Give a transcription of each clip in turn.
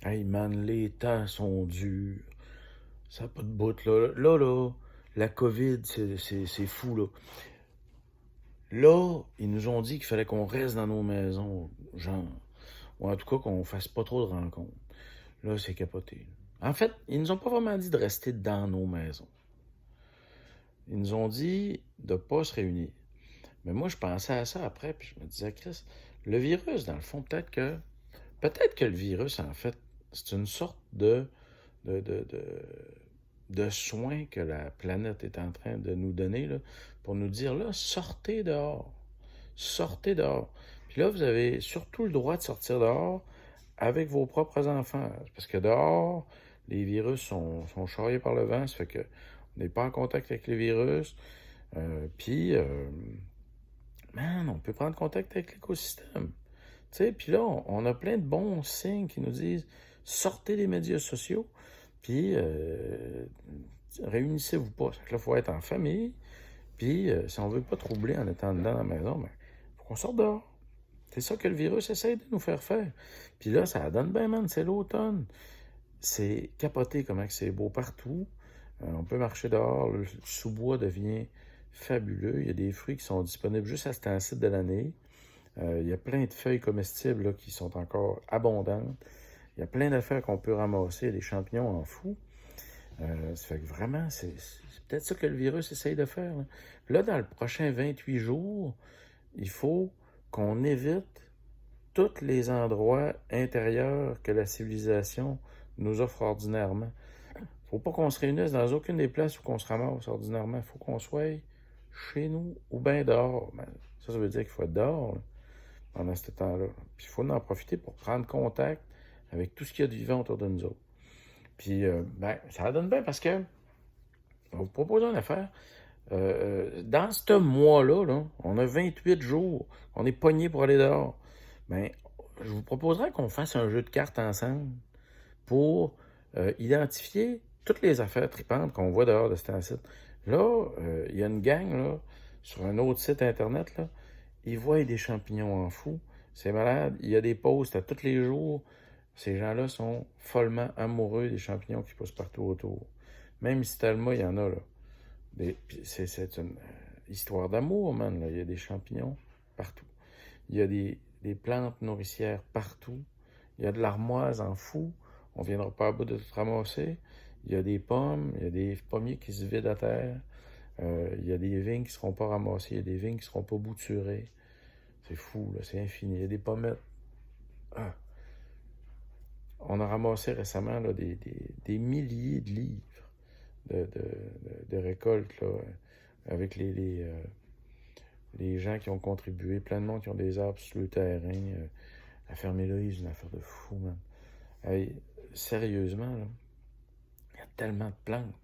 Hey man, les temps sont durs. Ça n'a pas de bout, là. Là, la COVID, c'est fou, là. Là, ils nous ont dit qu'il fallait qu'on reste dans nos maisons, genre. Ou en tout cas, qu'on fasse pas trop de rencontres. Là, c'est capoté. En fait, ils nous ont pas vraiment dit de rester dans nos maisons. Ils nous ont dit de pas se réunir. Mais moi, je pensais à ça après, puis je me disais, Chris, le virus, dans le fond, peut-être que le virus, en fait, c'est une sorte de, de, de, de soins que la planète est en train de nous donner là, pour nous dire, là, sortez dehors. Sortez dehors. Puis là, vous avez surtout le droit de sortir dehors avec vos propres enfants. Parce que dehors, les virus sont charriés par le vent. Ça fait que on n'est pas en contact avec les virus. Puis, man, on peut prendre contact avec l'écosystème. Tu sais, puis là, on a plein de bons signes qui nous disent sortez des médias sociaux, puis réunissez-vous pas. Ça fait que là, il faut être en famille, puis si on veut pas troubler en étant dedans dans la maison, ben, faut qu'on sorte dehors. C'est ça que le virus essaie de nous faire faire. Puis là, ça donne bien, man, c'est l'automne. C'est capoté comment que c'est beau partout. On peut marcher dehors, le sous-bois devient fabuleux. Il y a des fruits qui sont disponibles juste à ce temps-ci de l'année. Il y a plein de feuilles comestibles là, qui sont encore abondantes. Il y a plein d'affaires qu'on peut ramasser, des champignons en fou. Ça fait que vraiment, c'est peut-être ça que le virus essaye de faire. Là, dans le prochain 28 jours, il faut qu'on évite tous les endroits intérieurs que la civilisation nous offre ordinairement. Faut pas qu'on se réunisse dans aucune des places où on se ramasse ordinairement. Faut qu'on soit chez nous ou bien dehors. Ben, ça veut dire qu'il faut être dehors là, pendant ce temps-là. Puis il faut en profiter pour prendre contact avec tout ce qu'il y a de vivant autour de nous autres. Puis, ben, ça donne bien parce que on va vous proposer une affaire. Dans ce mois-là, là, on a 28 jours. On est pogné pour aller dehors. Ben, je vous proposerais qu'on fasse un jeu de cartes ensemble pour identifier toutes les affaires tripantes qu'on voit dehors de cet site. Là, il y a une gang là, sur un autre site internet, là, ils voient des champignons en fou. C'est malade. Il y a des posts à tous les jours. Ces gens-là sont follement amoureux des champignons qui poussent partout autour. Même si Talma, il y en a, là. C'est une histoire d'amour, man. Là. Il y a des champignons partout. Il y a des plantes nourricières partout. Il y a de l'armoise en fou. On ne viendra pas à bout de tout ramasser. Il y a des pommes, il y a des pommiers qui se vident à terre. Il y a des vignes qui ne seront pas ramassées. Il y a des vignes qui ne seront pas bouturées. C'est fou, là, c'est infini. Il y a des pommettes. Ah. On a ramassé récemment là, des milliers de livres de récoltes là, avec les gens qui ont contribué, plein de monde qui ont des arbres sur le terrain. La ferme Héloïse, une affaire de fou, man. Hey, sérieusement, là, il y a tellement de plantes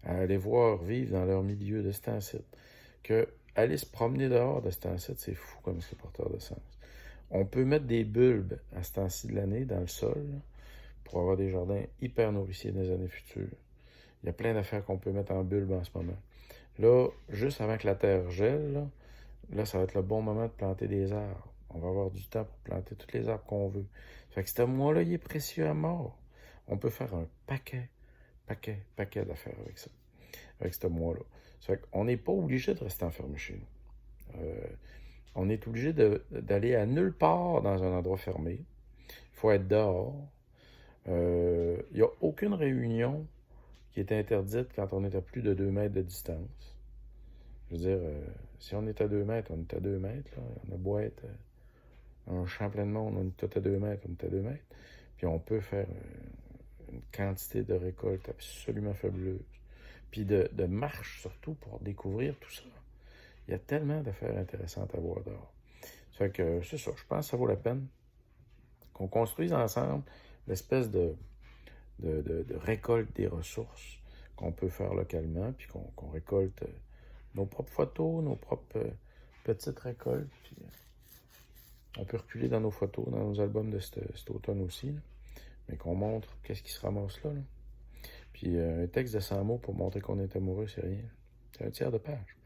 à aller voir vivre dans leur milieu de cet site que aller se promener dehors de cet site, c'est fou comme c'est porteur de sens. On peut mettre des bulbes à ce temps-ci de l'année dans le sol là, pour avoir des jardins hyper nourriciers dans les années futures. Il y a plein d'affaires qu'on peut mettre en bulbe en ce moment. Là, juste avant que la terre gèle, là, ça va être le bon moment de planter des arbres. On va avoir du temps pour planter tous les arbres qu'on veut. Fait que ce mois-là, il est précieux à mort. On peut faire un paquet d'affaires avec ça, avec ce mois-là. Ça fait qu'on n'est pas obligé de rester enfermé chez nous. On est obligé d'aller à nulle part dans un endroit fermé. Il faut être dehors. Il n'y a aucune réunion qui est interdite quand on est à plus de 2 mètres de distance. Je veux dire, si on est à 2 mètres, on est à 2 mètres. Là. On a beau être un champ plein de monde, on est tout à 2 mètres, on est à 2 mètres. Puis on peut faire une quantité de récoltes absolument fabuleuse. Puis de marche surtout pour découvrir tout ça. Il y a tellement d'affaires intéressantes à voir dehors. Ça fait que c'est ça, je pense que ça vaut la peine qu'on construise ensemble l'espèce de récolte des ressources qu'on peut faire localement, puis qu'on récolte nos propres photos, nos propres petites récoltes. Puis on peut reculer dans nos photos, dans nos albums de cet automne aussi, là, mais qu'on montre qu'est-ce qui se ramasse là. Puis un texte de 100 mots pour montrer qu'on est amoureux, c'est rien. C'est un tiers de page.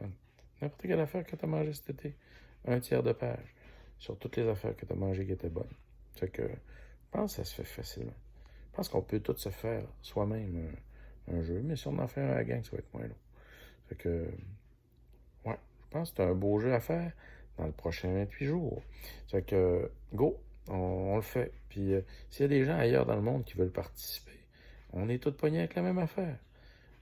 N'importe quelle affaire que tu as mangée cet été, un tiers de page sur toutes les affaires que tu as mangées qui étaient bonnes. C'est que je pense que ça se fait facilement. pense qu'on peut tous se faire soi-même un jeu, mais si on en fait un à la gang, ça va être moins long. Fait que, ouais, je pense que c'est un beau jeu à faire dans le prochain 28 jours. Fait que, go, on le fait. Puis, s'il y a des gens ailleurs dans le monde qui veulent participer, on est tous pognés avec la même affaire.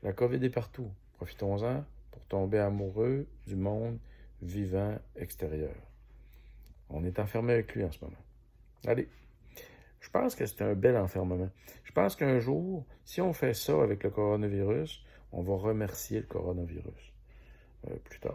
La COVID est partout. Profitons-en pour tomber amoureux du monde vivant extérieur. On est enfermé avec lui en ce moment. Allez, je pense que c'est un bel enfermement. Je pense qu'un jour, si on fait ça avec le coronavirus, on va remercier le coronavirus plus tard.